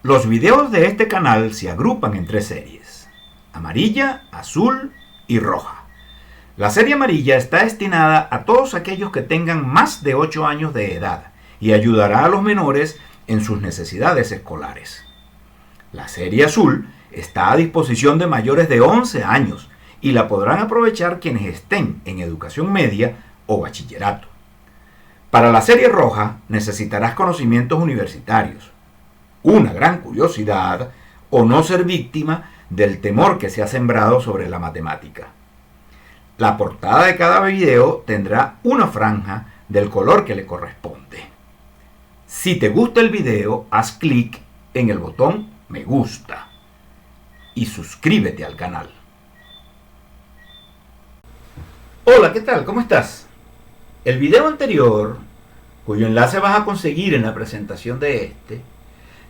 Los videos de este canal se agrupan en tres series: amarilla, azul y roja. La serie amarilla está destinada a todos aquellos que tengan más de 8 años de edad y ayudará a los menores en sus necesidades escolares. La serie azul está a disposición de mayores de 11 años y la podrán aprovechar quienes estén en educación media o bachillerato. Para la serie roja necesitarás conocimientos universitarios, una gran curiosidad o no ser víctima del temor que se ha sembrado sobre la matemática. La portada de cada video tendrá una franja del color que le corresponde. Si te gusta el video, haz clic en el botón me gusta y suscríbete al canal. Hola, ¿qué tal? ¿Cómo estás? El video anterior, cuyo enlace vas a conseguir en la presentación de este,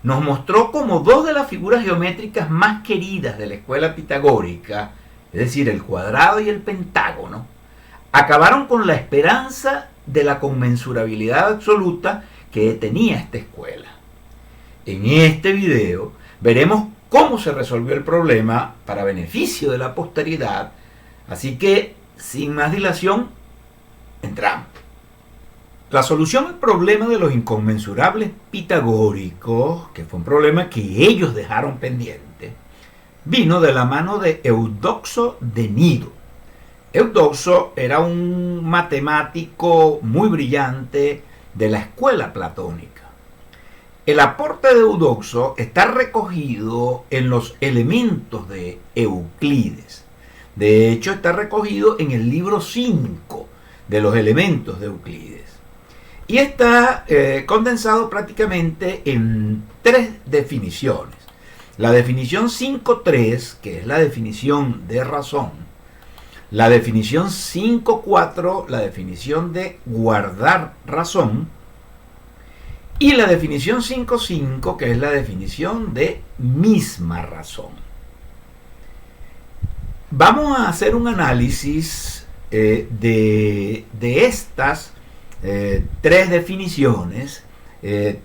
nos mostró cómo dos de las figuras geométricas más queridas de la escuela pitagórica, es decir, el cuadrado y el pentágono, acabaron con la esperanza de la conmensurabilidad absoluta que tenía esta escuela. En este video veremos cómo se resolvió el problema para beneficio de la posteridad, así que, sin más dilación, entramos. La solución al problema de los inconmensurables pitagóricos, que fue un problema que ellos dejaron pendiente, vino de la mano de Eudoxo de Nido. Eudoxo era un matemático muy brillante de la escuela platónica. El aporte de Eudoxo está recogido en los elementos de Euclides. De hecho, está recogido en el libro 5 de los elementos de Euclides. Y está condensado prácticamente en tres definiciones. La definición 5.3, que es la definición de razón. La definición 5.4, la definición de guardar razón. Y la definición 5.5, que es la definición de misma razón. Vamos a hacer un análisis de estas tres definiciones,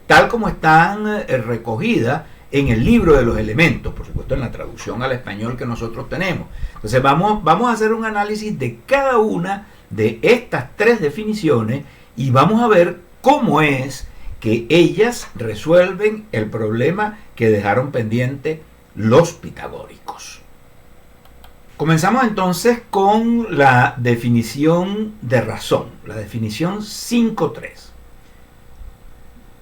tal como están recogidas en el libro de los elementos, por supuesto en la traducción al español que nosotros tenemos. Entonces vamos a hacer un análisis de cada una de estas tres definiciones y vamos a ver cómo es que ellas resuelven el problema que dejaron pendiente los pitagóricos. Comenzamos entonces con la definición de razón, la definición 5.3.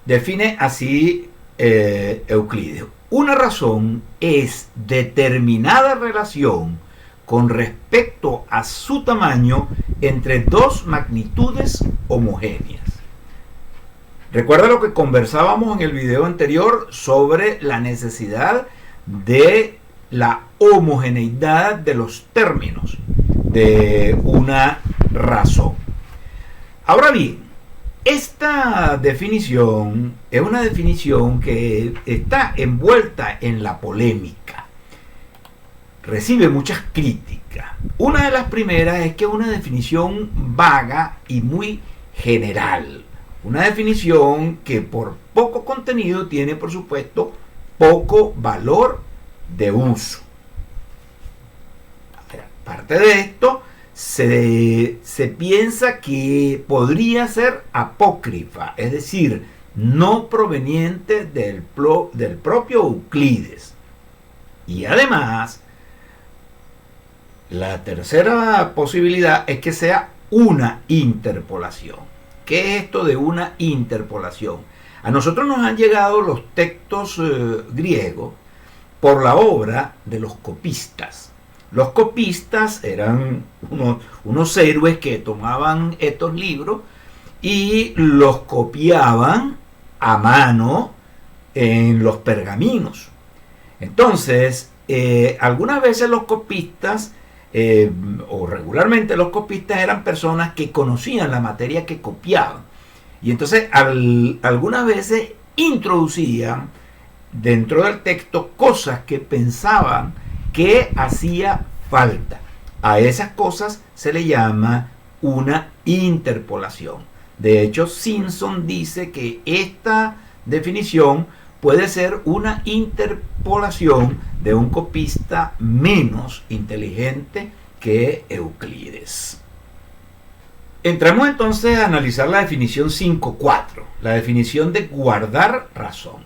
Define así Euclides: una razón es determinada relación con respecto a su tamaño entre dos magnitudes homogéneas. Recuerda lo que conversábamos en el video anterior sobre la necesidad de la homogeneidad de los términos de una razón. Ahora bien, esta definición es una definición que está envuelta en la polémica. Recibe muchas críticas. Una de las primeras es que es una definición vaga y muy general. Una definición que por poco contenido tiene, por supuesto, poco valor de uso. Aparte de esto, se piensa que podría ser apócrifa, es decir, no proveniente del propio Euclides. Y además, la tercera posibilidad es que sea una interpolación. ¿Qué es esto de una interpolación? A nosotros nos han llegado los textos griegos por la obra de los copistas. Los copistas eran unos héroes que tomaban estos libros y los copiaban a mano en los pergaminos. Entonces, algunas veces los copistas, o regularmente los copistas, eran personas que conocían la materia que copiaban. Y entonces algunas veces introducían dentro del texto cosas que pensaban que hacía falta. A esas cosas se le llama una interpolación. De hecho, Simpson dice que esta definición puede ser una interpolación de un copista menos inteligente que Euclides. Entramos entonces a analizar la definición 5.4, la definición de guardar razón.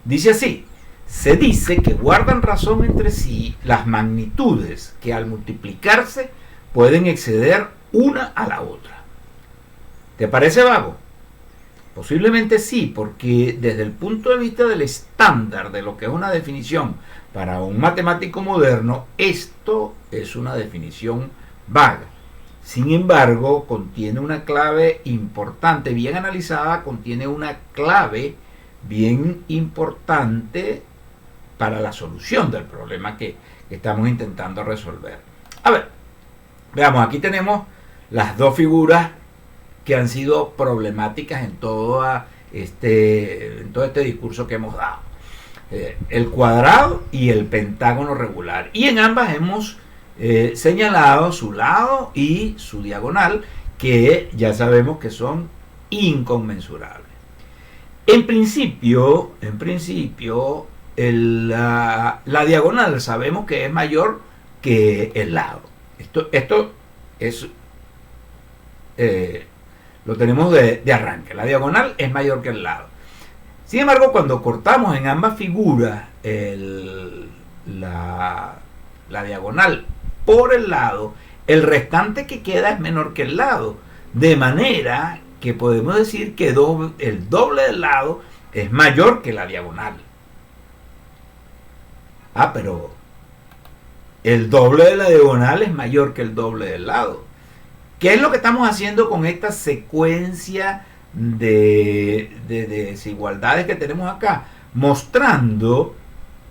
Dice así: se dice que guardan razón entre sí las magnitudes que al multiplicarse pueden exceder una a la otra. ¿Te parece vago? Posiblemente sí, porque desde el punto de vista del estándar de lo que es una definición para un matemático moderno, esto es una definición vaga. Sin embargo, contiene una clave importante, bien analizada, contiene una clave bien importante para la solución del problema que estamos intentando resolver. A ver, veamos, aquí tenemos las dos figuras que han sido problemáticas en todo este discurso que hemos dado. El cuadrado y el pentágono regular. Y en ambas hemos señalado su lado y su diagonal, que ya sabemos que son inconmensurables. En principio, la diagonal sabemos que es mayor que el lado. Esto es lo tenemos de arranque. La diagonal es mayor que el lado. Sin embargo, cuando cortamos en ambas figuras la diagonal por el lado, el restante que queda es menor que el lado. De manera que podemos decir que el doble del lado es mayor que la diagonal. Pero el doble de la diagonal es mayor que el doble del lado. ¿Qué es lo que estamos haciendo con esta secuencia de desigualdades que tenemos acá? Mostrando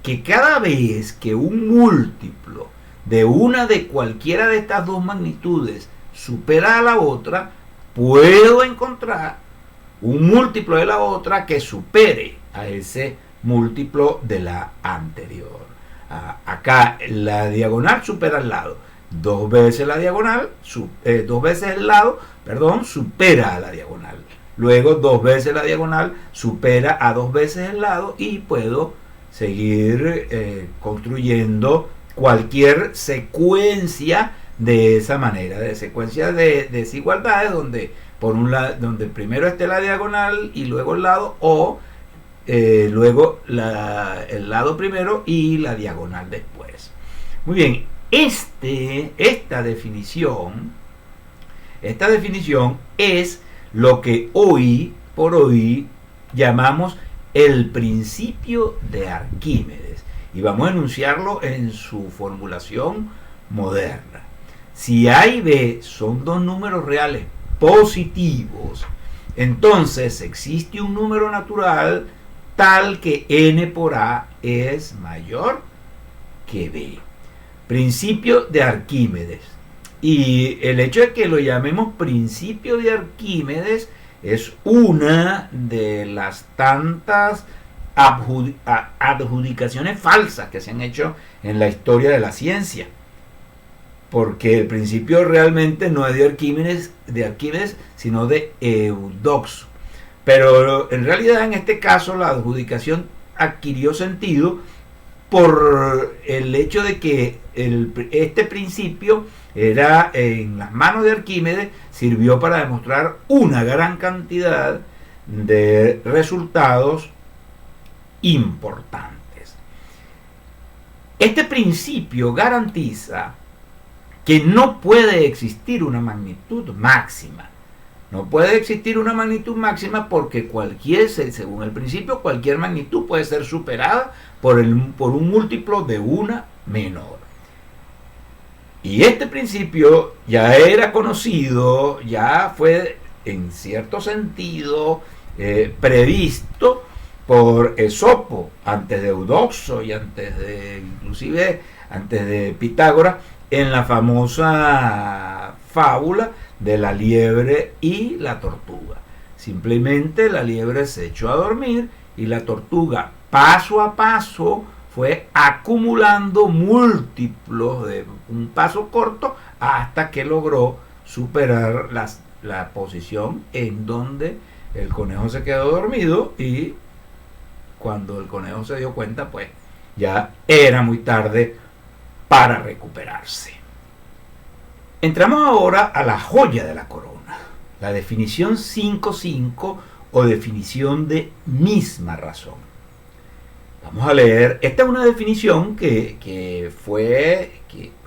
que cada vez que un múltiplo de una de cualquiera de estas dos magnitudes supera a la otra, puedo encontrar un múltiplo de la otra que supere a ese múltiplo de la anterior. Acá la diagonal supera al lado. Dos veces la diagonal, dos veces el lado, supera a la diagonal. Luego dos veces la diagonal supera a dos veces el lado y puedo seguir construyendo cualquier secuencia de esa manera, de secuencia de desigualdades donde por un lado, donde primero esté la diagonal y luego el lado, o luego el lado primero y la diagonal después. Muy bien, esta definición es lo que hoy por hoy llamamos el principio de Arquímedes, y vamos a enunciarlo en su formulación moderna. Si A y B son dos números reales positivos, entonces existe un número natural tal que n por A es mayor que B. Principio de Arquímedes. Y el hecho de que lo llamemos principio de Arquímedes es una de las tantas adjudicaciones falsas que se han hecho en la historia de la ciencia, porque el principio realmente no es de Arquímedes, sino de Eudoxo. Pero en realidad en este caso la adjudicación adquirió sentido por el hecho de que este principio era en las manos de Arquímedes, sirvió para demostrar una gran cantidad de resultados importantes. Este principio garantiza que no puede existir una magnitud máxima. No puede existir una magnitud máxima porque según el principio, cualquier magnitud puede ser superada por un múltiplo de una menor. Y este principio ya era conocido, ya fue en cierto sentido previsto por Esopo, antes de Eudoxo y inclusive antes de Pitágoras, en la famosa fábula de la liebre y la tortuga. Simplemente la liebre se echó a dormir y la tortuga, paso a paso, fue acumulando múltiplos de un paso corto hasta que logró superar la posición en donde el conejo se quedó dormido, y cuando el conejo se dio cuenta, pues ya era muy tarde para recuperarse. Entramos ahora a la joya de la corona, la definición 5.5 o definición de misma razón. Vamos a leer, esta es una definición que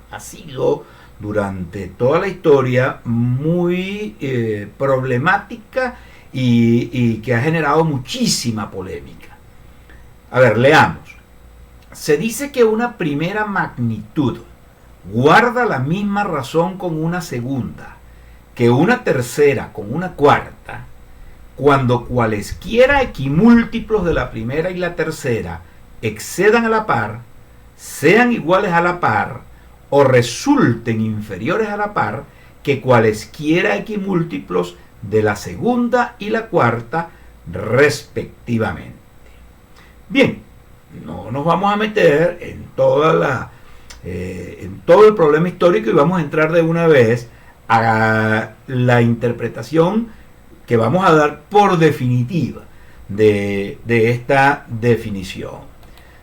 ha sido durante toda la historia muy problemática y que ha generado muchísima polémica. A ver, leamos. Se dice que una primera magnitud guarda la misma razón con una segunda, que una tercera con una cuarta, cuando cualesquiera equimúltiplos de la primera y la tercera excedan a la par, sean iguales a la par o resulten inferiores a la par que cualesquiera equimúltiplos de la segunda y la cuarta respectivamente. Bien, no nos vamos a meter en en todo el problema histórico y vamos a entrar de una vez a la interpretación que vamos a dar por definitiva de esta definición.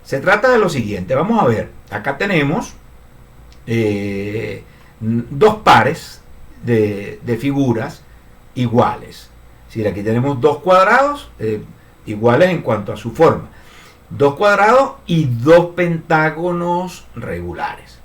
Se trata de lo siguiente, vamos a ver, acá tenemos dos pares de figuras iguales. Es decir, aquí tenemos dos cuadrados iguales en cuanto a su forma. Dos cuadrados y dos pentágonos regulares,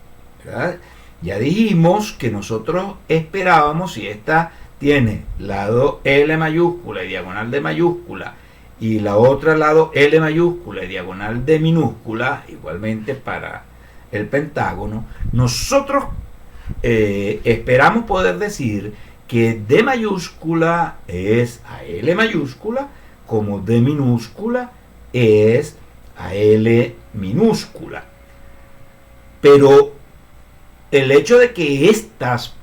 ¿verdad? Ya dijimos que nosotros esperábamos, si esta tiene lado L mayúscula y diagonal de mayúscula y la otra lado L mayúscula y diagonal de minúscula, igualmente para el pentágono, nosotros esperamos poder decir que D mayúscula es a L mayúscula como D minúscula es a L minúscula. Pero el hecho de que estas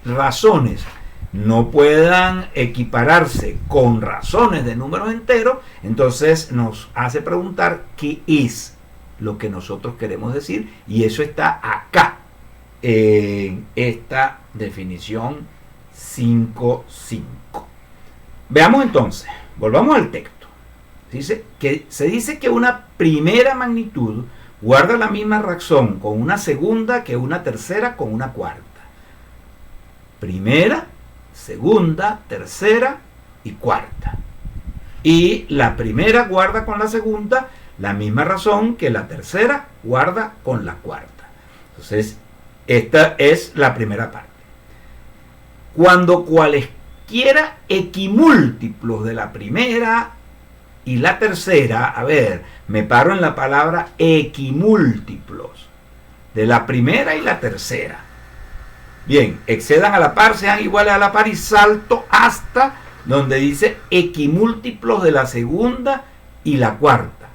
razones no puedan equipararse con razones de números enteros, entonces nos hace preguntar qué es lo que nosotros queremos decir, y eso está acá en esta definición 5.5. Veamos entonces, volvamos al texto. Se dice que una primera magnitud guarda la misma razón con una segunda que una tercera con una cuarta. Primera, segunda, tercera y cuarta. Y la primera guarda con la segunda la misma razón que la tercera guarda con la cuarta. Entonces, esta es la primera parte. Cuando cualesquiera equimúltiplos de la primera y la tercera, a ver, me paro en la palabra equimúltiplos de la primera y la tercera. Bien, excedan a la par, sean iguales a la par y salto hasta donde dice equimúltiplos de la segunda y la cuarta.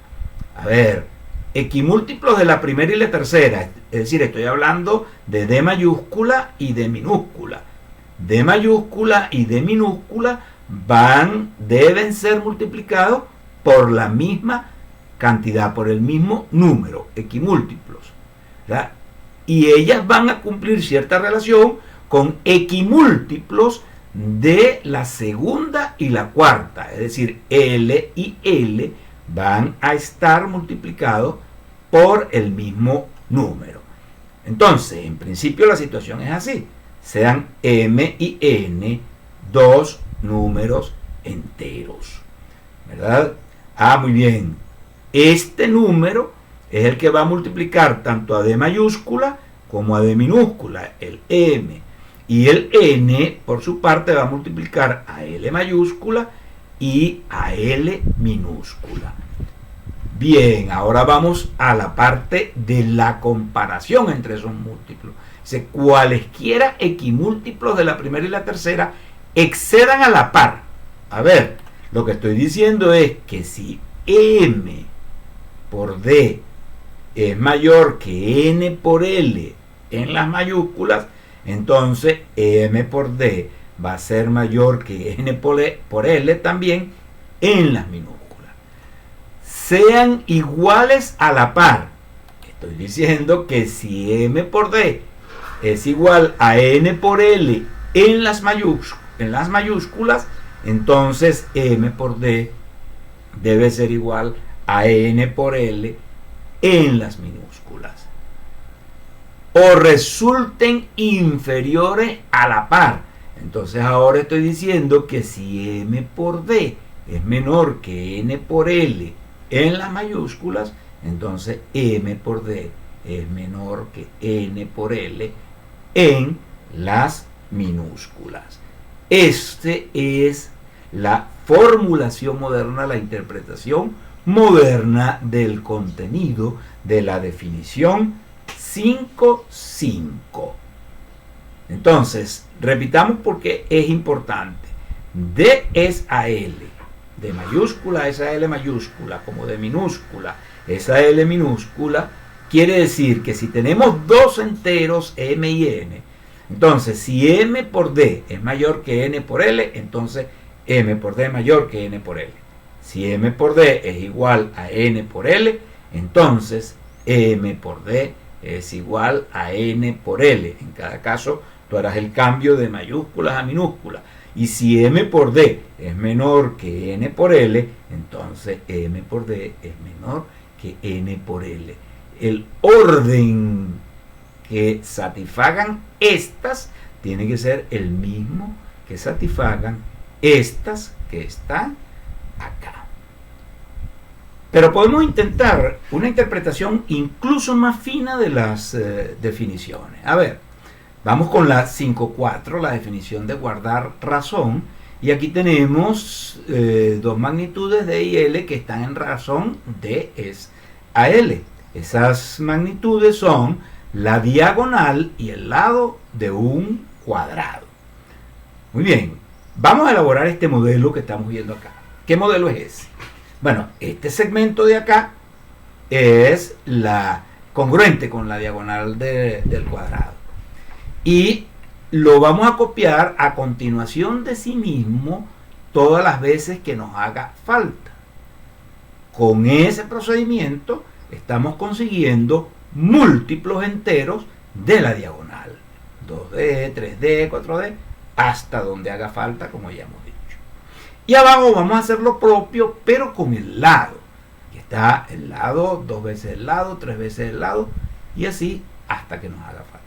A ver, equimúltiplos de la primera y la tercera, es decir, estoy hablando de D mayúscula y D minúscula. D mayúscula y D minúscula deben ser multiplicados por la misma cantidad, por el mismo número, equimúltiplos, ¿verdad? Y ellas van a cumplir cierta relación con equimúltiplos de la segunda y la cuarta, es decir, L y L van a estar multiplicados por el mismo número. Entonces, en principio la situación es así, sean M y N dos números enteros, ¿verdad? Muy bien. Este número es el que va a multiplicar tanto a D mayúscula como a D minúscula, el M. Y el N, por su parte, va a multiplicar a L mayúscula y a L minúscula. Bien, ahora vamos a la parte de la comparación entre esos múltiplos. Dice, cualesquiera equimúltiplos de la primera y la tercera excedan a la par. A ver, lo que estoy diciendo es que si M por D es mayor que N por L en las mayúsculas, entonces M por D va a ser mayor que N por L también en las minúsculas. Sean iguales a la par. Estoy diciendo que si M por D es igual a N por L en las mayúsculas, entonces M por D debe ser igual a n por L en las minúsculas. O resulten inferiores a la par. Entonces ahora estoy diciendo que si m por d es menor que n por L en las mayúsculas, entonces m por d es menor que n por L en las minúsculas. Este es la formulación moderna, la interpretación moderna del contenido de la definición 5.5. Entonces, repitamos porque es importante. D es a L, de mayúscula es a L mayúscula, como de minúscula es a L minúscula, quiere decir que si tenemos dos enteros m y n, entonces si m por d es mayor que n por L, entonces m por d es mayor que n por L. Si m por d es igual a n por L, entonces m por d es igual a n por L. En cada caso, tú harás el cambio de mayúsculas a minúsculas. Y si m por d es menor que n por L, entonces m por d es menor que n por L. El orden que satisfagan estas tiene que ser el mismo que satisfagan estas que están acá. Pero podemos intentar una interpretación incluso más fina de las definiciones. A ver, vamos con la 5.4, la definición de guardar razón. Y aquí tenemos dos magnitudes D y L que están en razón D es a L. Esas magnitudes son la diagonal y el lado de un cuadrado. Muy bien, vamos a elaborar este modelo que estamos viendo acá. ¿Qué modelo es ese? Bueno, este segmento de acá es la congruente con la diagonal del cuadrado. Y lo vamos a copiar a continuación de sí mismo todas las veces que nos haga falta. Con ese procedimiento estamos consiguiendo múltiplos enteros de la diagonal. 2D, 3D, 4D, hasta donde haga falta, como ya hemos dicho. Y abajo vamos a hacer lo propio, pero con el lado. Aquí está el lado, 2 veces el lado, 3 veces el lado, y así hasta que nos haga falta.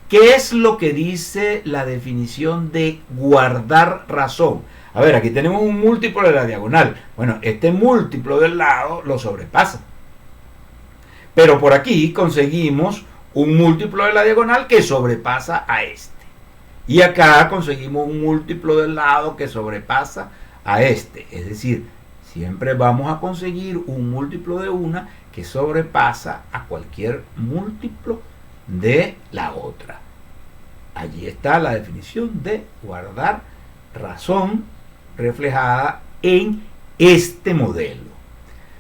¿Qué es lo que dice la definición de guardar razón? A ver, aquí tenemos un múltiplo de la diagonal. Bueno, este múltiplo del lado lo sobrepasa. Pero por aquí conseguimos un múltiplo de la diagonal que sobrepasa a este. Y acá conseguimos un múltiplo del lado que sobrepasa a este. Es decir, siempre vamos a conseguir un múltiplo de una que sobrepasa a cualquier múltiplo de la otra. Allí está la definición de guardar razón reflejada en este modelo.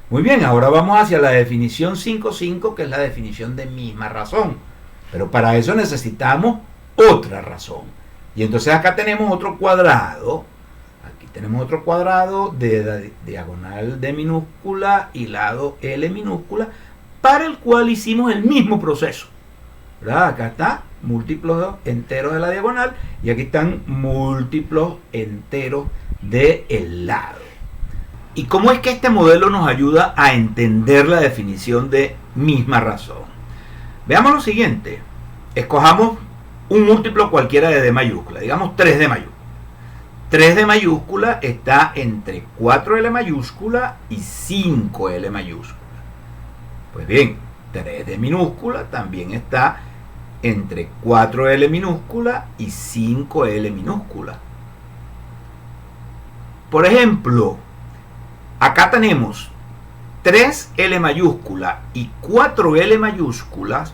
Muy bien, ahora vamos hacia la definición 5.5, que es la definición de misma razón. Pero para eso necesitamos otra razón. Y entonces acá tenemos otro cuadrado. Aquí tenemos otro cuadrado de diagonal D minúscula y lado L minúscula, para el cual hicimos el mismo proceso. ¿Verdad? Acá está múltiplos enteros de la diagonal y aquí están múltiplos enteros del lado. ¿Y cómo es que este modelo nos ayuda a entender la definición de misma razón? Veamos lo siguiente. Escojamos un múltiplo cualquiera de D mayúscula, digamos 3D mayúscula. 3D mayúscula está entre 4L mayúscula y 5L mayúscula. Pues bien, 3D minúscula también está entre 4L minúscula y 5L minúscula. Por ejemplo, acá tenemos 3L mayúscula y 4L mayúsculas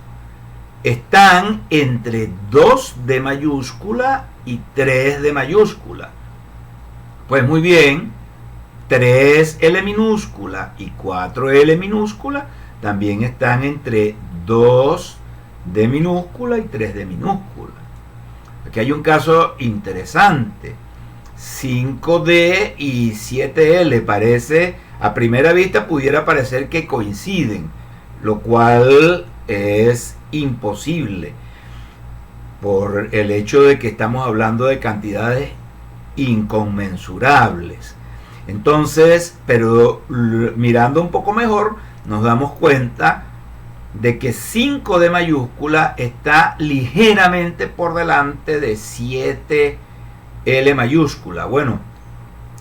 están entre 2D mayúscula y 3D mayúscula. Pues muy bien, 3L minúscula y 4L minúscula también están entre 2D minúscula y 3D minúscula. Aquí hay un caso interesante. 5D y 7L parece, a primera vista pudiera parecer que coinciden, lo cual es imposible por el hecho de que estamos hablando de cantidades inconmensurables. Entonces, pero mirando un poco mejor, nos damos cuenta de que 5 de mayúscula está ligeramente por delante de 7L mayúscula. Bueno,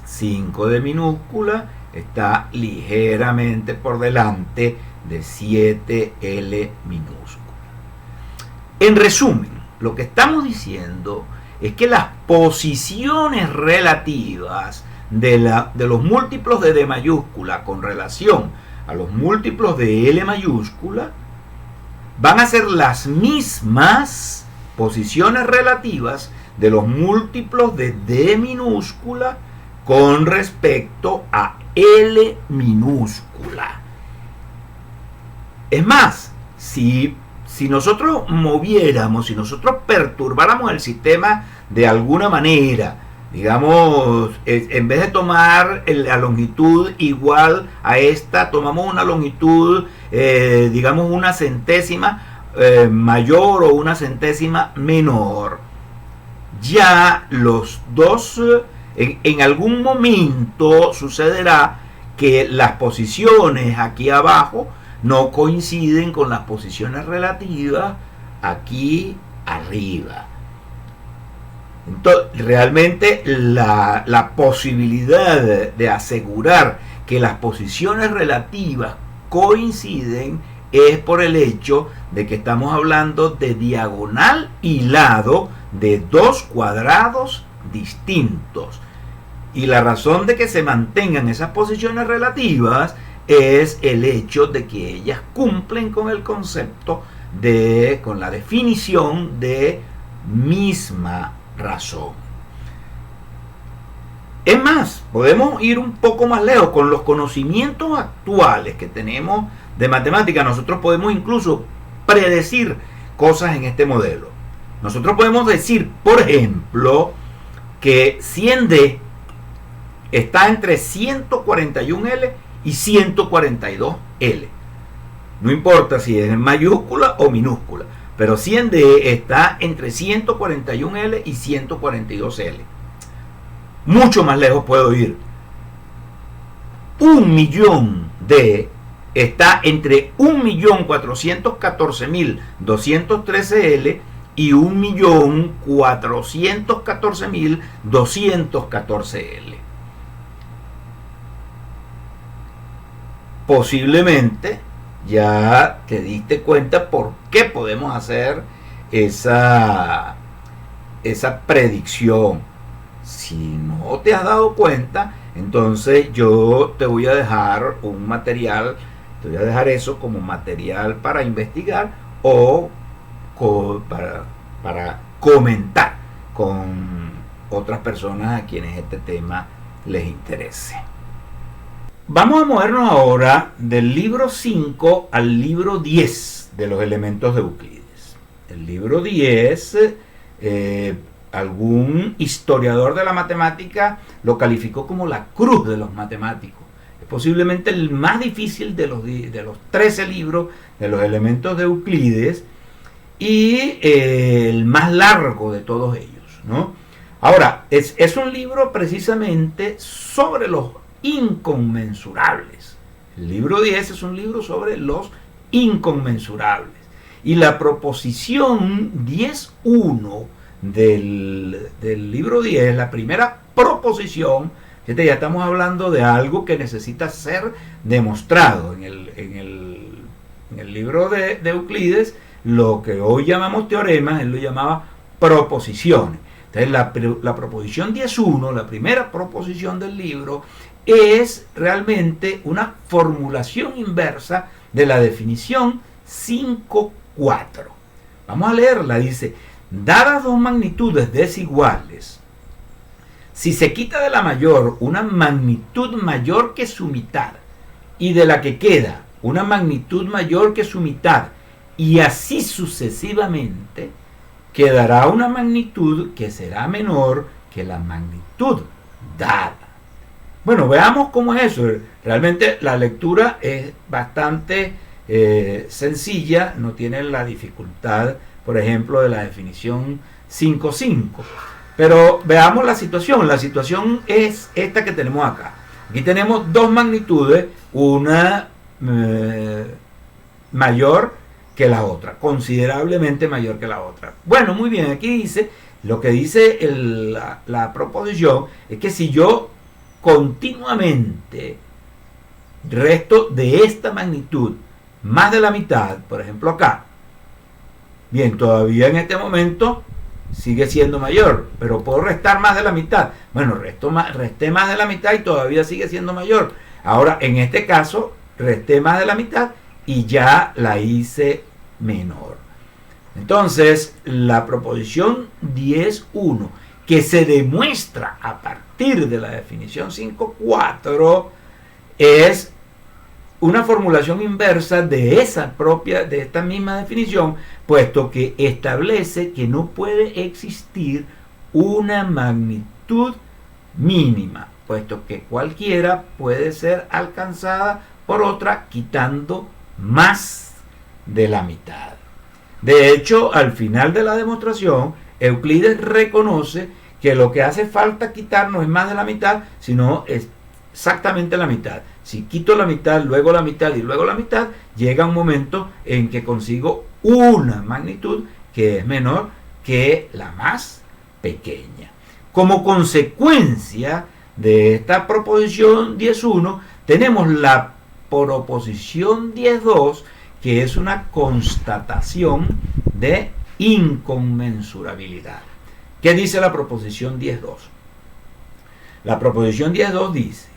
5 de minúscula está ligeramente por delante de 7L minúscula. En resumen, lo que estamos diciendo es que las posiciones relativas de los múltiplos de D mayúscula con relación a los múltiplos de L mayúscula van a ser las mismas posiciones relativas de los múltiplos de D minúscula con respecto a L minúscula. Es más, si nosotros moviéramos, si nosotros perturbáramos el sistema de alguna manera, digamos, en vez de tomar la longitud igual a esta, tomamos una longitud, digamos, una centésima mayor o una centésima menor, ya los dos, en algún momento sucederá que las posiciones aquí abajo no coinciden con las posiciones relativas aquí arriba. Entonces, realmente la posibilidad de asegurar que las posiciones relativas coinciden es por el hecho de que estamos hablando de diagonal y lado de dos cuadrados distintos. Y la razón de que se mantengan esas posiciones relativas es el hecho de que ellas cumplen con el concepto con la definición de misma razón. Es más, podemos ir un poco más lejos. Con los conocimientos actuales que tenemos de matemática, nosotros podemos incluso predecir cosas en este modelo. Nosotros podemos decir, por ejemplo, que 100D está entre 141L y 142L. No importa si es en mayúscula o minúscula, pero 100D está entre 141L y 142L. Mucho más lejos puedo ir. 1.000.000D está entre 1.414.213L y 1.414.214L. Posiblemente ya te diste cuenta por qué podemos hacer esa predicción. Si no te has dado cuenta, entonces yo te voy a dejar un material, te voy a dejar eso como material para investigar o para comentar con otras personas a quienes este tema les interese. Vamos a movernos ahora del libro 5 al libro 10 de los elementos de Euclides. El libro 10, algún historiador de la matemática lo calificó como la cruz de los matemáticos. Es posiblemente el más difícil de los 13 libros de los elementos de Euclides y el más largo de todos ellos, ¿no? Ahora, es un libro precisamente sobre los inconmensurables. El libro 10 es un libro sobre los inconmensurables. Y la proposición 10.1 del libro 10, la primera proposición, fíjate, ya estamos hablando de algo que necesita ser demostrado. En el libro de Euclides, lo que hoy llamamos teoremas, él lo llamaba proposiciones. Entonces la proposición 10.1, la primera proposición del libro, es realmente una formulación inversa de la definición 5.4. Vamos a leerla. Dice: dadas dos magnitudes desiguales, si se quita de la mayor una magnitud mayor que su mitad y de la que queda una magnitud mayor que su mitad y así sucesivamente, quedará una magnitud que será menor que la magnitud dada. Bueno, veamos cómo es eso. Realmente la lectura es bastante sencilla, no tiene la dificultad, por ejemplo, de la definición 5.5. Pero veamos la situación. La situación es esta que tenemos acá. Aquí tenemos dos magnitudes, una mayor que la otra, considerablemente mayor que la otra. Bueno, muy bien, aquí dice, lo que dice la proposición es que si yo continuamente resto de esta magnitud más de la mitad, por ejemplo acá, bien, todavía en este momento sigue siendo mayor, pero puedo restar más de la mitad. Bueno, resté más de la mitad y todavía sigue siendo mayor. Ahora, en este caso, resté más de la mitad y ya la hice menor. Entonces, la proposición 10.1, que se demuestra a partir de la definición 5.4, es una formulación inversa de esta misma definición, puesto que establece que no puede existir una magnitud mínima, puesto que cualquiera puede ser alcanzada por otra quitando más de la mitad. De hecho, al final de la demostración, Euclides reconoce que lo que hace falta quitar no es más de la mitad, sino es exactamente la mitad. Si quito la mitad, luego la mitad y luego la mitad, llega un momento en que consigo una magnitud que es menor que la más pequeña. Como consecuencia de esta proposición 10.1, tenemos la proposición 10.2, que es una constatación de inconmensurabilidad. ¿Qué dice la proposición 10.2? La proposición 10.2 dice: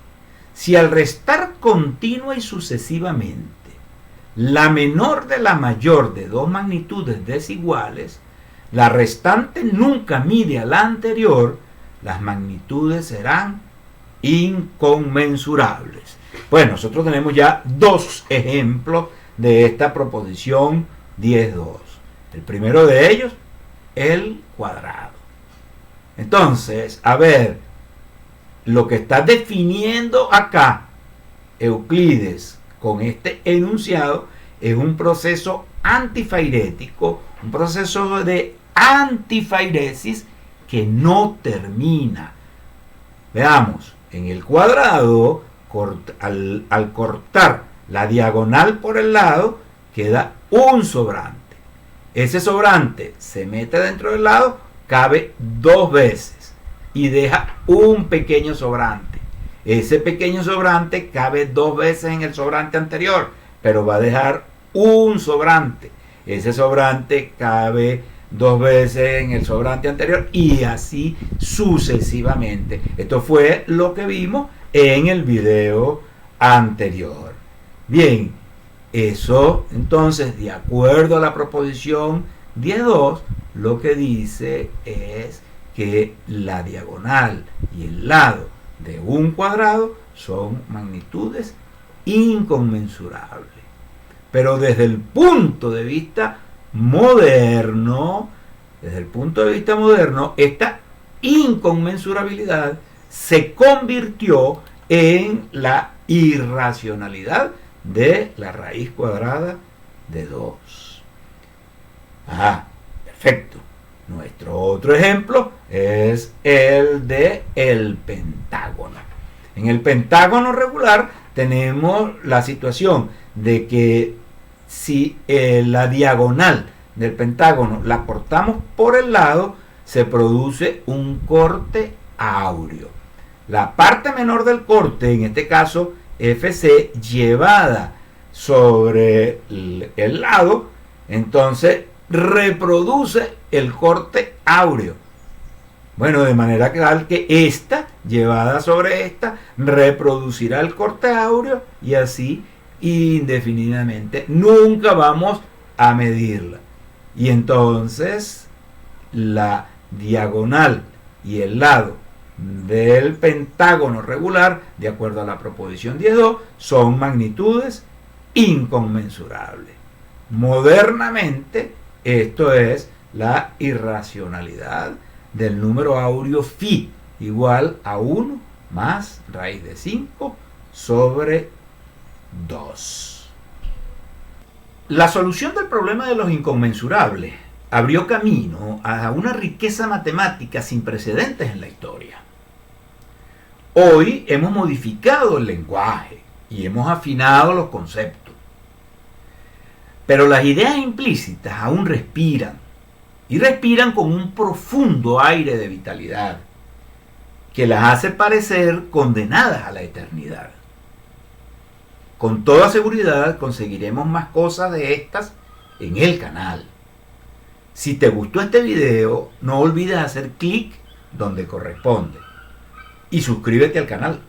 si al restar continua y sucesivamente la menor de la mayor de dos magnitudes desiguales, la restante nunca mide a la anterior, las magnitudes serán inconmensurables. Bueno, nosotros tenemos ya dos ejemplos de esta proposición 10.2. El primero de ellos, el cuadrado. Entonces, a ver, lo que está definiendo acá Euclides con este enunciado es un proceso antifairético, un proceso de antifairesis que no termina. Veamos, en el cuadrado, al cortar la diagonal por el lado, queda un sobrante. Ese sobrante se mete dentro del lado, cabe dos veces y deja un pequeño sobrante. Ese pequeño sobrante cabe dos veces en el sobrante anterior, pero va a dejar un sobrante. Ese sobrante cabe dos veces en el sobrante anterior y así sucesivamente. Esto fue lo que vimos en el video anterior. Bien, eso entonces, de acuerdo a la proposición 10.2, lo que dice es que la diagonal y el lado de un cuadrado son magnitudes inconmensurables. Pero desde el punto de vista moderno, esta inconmensurabilidad se convirtió en la irracionalidad de la raíz cuadrada de 2. Ah, perfecto. Nuestro otro ejemplo es el de el pentágono. En el pentágono regular tenemos la situación de que si la diagonal del pentágono la cortamos por el lado, se produce un corte áureo. La parte menor del corte, en este caso FC, llevada sobre el lado, entonces reproduce el corte áureo. Bueno, de manera tal que esta, llevada sobre esta, reproducirá el corte áureo y así indefinidamente. Nunca vamos a medirla. Y entonces la diagonal y el lado del pentágono regular, de acuerdo a la proposición 10.2, son magnitudes inconmensurables. Modernamente, esto es la irracionalidad del número áureo phi, igual a 1 más raíz de 5 sobre 2. La solución del problema de los inconmensurables abrió camino a una riqueza matemática sin precedentes en la historia. Hoy hemos modificado el lenguaje y hemos afinado los conceptos, pero las ideas implícitas aún respiran, y respiran con un profundo aire de vitalidad que las hace parecer condenadas a la eternidad. Con toda seguridad conseguiremos más cosas de estas en el canal. Si te gustó este video, no olvides hacer clic donde corresponde y suscríbete al canal.